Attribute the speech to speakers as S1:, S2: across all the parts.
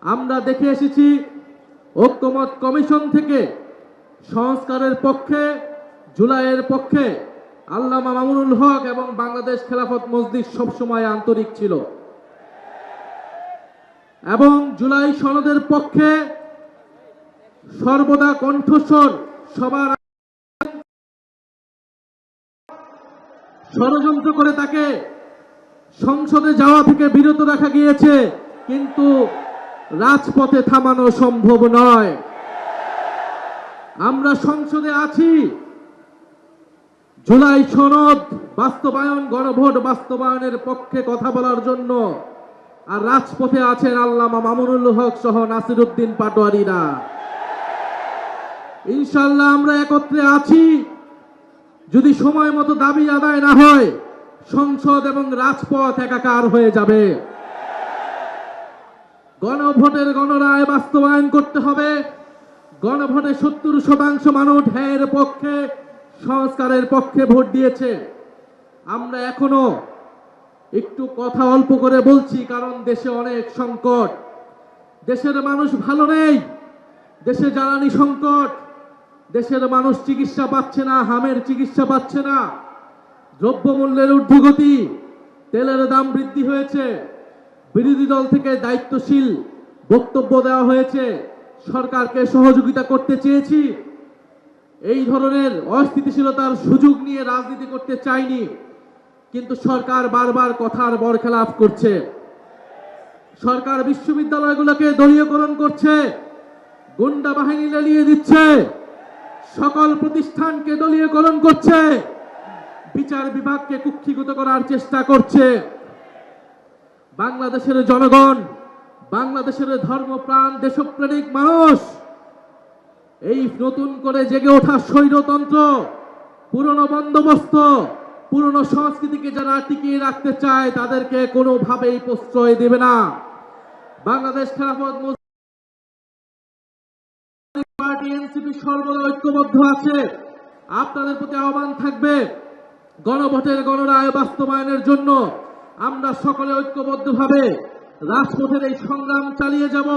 S1: আমরা দেখে এসেছি ঐক্যমত কমিশন থেকে সংস্কারের পক্ষে, জুলাইয়ের পক্ষে আল্লামা মামুনুল হক এবং বাংলাদেশ খেলাফত মজলিস সবসময় আন্তরিক ছিল এবং জুলাই সনদের পক্ষে সর্বদা কণ্ঠস্বর সবার ষড়যন্ত্র করে তাকে সংসদে যাওয়া থেকে বিরত রাখা গিয়েছে, কিন্তু রাজপথে থামানো সম্ভব নয়। আমরা সংসদে আছি জুলাই সনদ বাস্তবায়ন, গণভোট বাস্তবায়নের পক্ষে কথা বলার জন্য, আর রাজপথে আছেন আল্লামা মামুনুল হক সহ নাসিরউদ্দিন পাটোয়ারীরা। ইনশাআল্লাহ আমরা একত্রে আছি। যদি সময় মতো দাবি আদায় না হয়, সংসদ এবং রাজপথ একাকার হয়ে যাবে। গণভোটের গণরায় বাস্তবায়ন করতে হবে। গণভোটে 70% মানুষ হ্যাঁর পক্ষে, সংস্কারের পক্ষে ভোট দিয়েছে। আমরা এখনো একটু কথা অল্প করে বলছি, কারণ দেশে অনেক সংকট, দেশের মানুষ ভালো নেই, দেশে জ্বালানি সংকট, দেশের মানুষ চিকিৎসা পাচ্ছে না, হামের চিকিৎসা পাচ্ছে না, দ্রব্যমূল্যের ঊর্ধ্বগতি, তেলের দাম বৃদ্ধি হয়েছে। বিরোধী দল থেকে দায়িত্বশীল বক্তব্য দেওয়া হয়েছে, সরকারকে সহযোগিতা করতে চেয়েছি। এই ধরনের অস্থিতিশীলতার সুযোগ নিয়ে রাজনীতি করতে চাইনি, কিন্তু সরকার বারবার কথার বরখেলাপ করছে। সরকার বিশ্ববিদ্যালয়গুলোকে দলীয়করণ করছে, গুন্ডা বাহিনী লেলিয়ে দিচ্ছে, সকল প্রতিষ্ঠানকে দলীয়করণ করছে, বিচার বিভাগকে কুক্ষিগত করার চেষ্টা করছে। বাংলাদেশের জনগণ, বাংলাদেশের ধর্মপ্রাণ দেশপ্রেমিক মানুষ এই নতুন করে জেগে ওঠা স্বৈরতন্ত্র, পুরনো বন্দোবস্ত, পুরনো সংস্কৃতিকে যারা টিকিয়ে রাখতে চায় তাদেরকে কোনোভাবেই প্রশ্রয় দেবে না। বাংলাদেশ খেলাফত পার্টি এনসিপি সর্বদা ঐক্যবদ্ধ আছে। আপনাদের প্রতি আহ্বান থাকবে, গণভোটের গণরায় বাস্তবায়নের জন্য আমরা সকলে ঐক্যবদ্ধভাবে রাজপথের এই সংগ্রাম চালিয়ে যাব,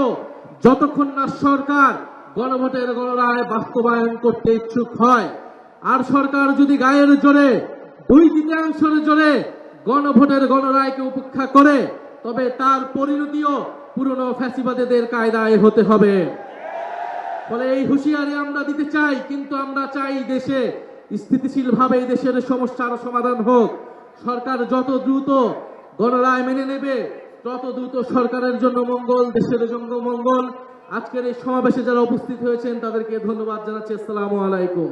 S1: যতক্ষণ না সরকার গণভোটের গণরায় বাস্তবায়ন করতে ইচ্ছুক হয়। আর সরকার যদি গায়ের জোরে, 2/3 জোরে গণভোটের গণরায়কে উপেক্ষা করে, তবে তার পরিণতিও পুরনো ফ্যাসিবাদীদের কায়দায় হতে হবে। ফলে এই হুঁশিয়ারি আমরা দিতে চাই, কিন্তু আমরা চাই দেশে স্থিতিশীলভাবে এই দেশের সমস্যার সমাধান হোক। সরকার যত দ্রুত গণরায় মেনে নেবে, তত দ্রুত সরকারের জন্য মঙ্গল, দেশের জন্য মঙ্গল। আজকের এই সমাবেশে যারা উপস্থিত হয়েছেন তাদেরকে ধন্যবাদ জানাচ্ছি। আসসালামু আলাইকুম।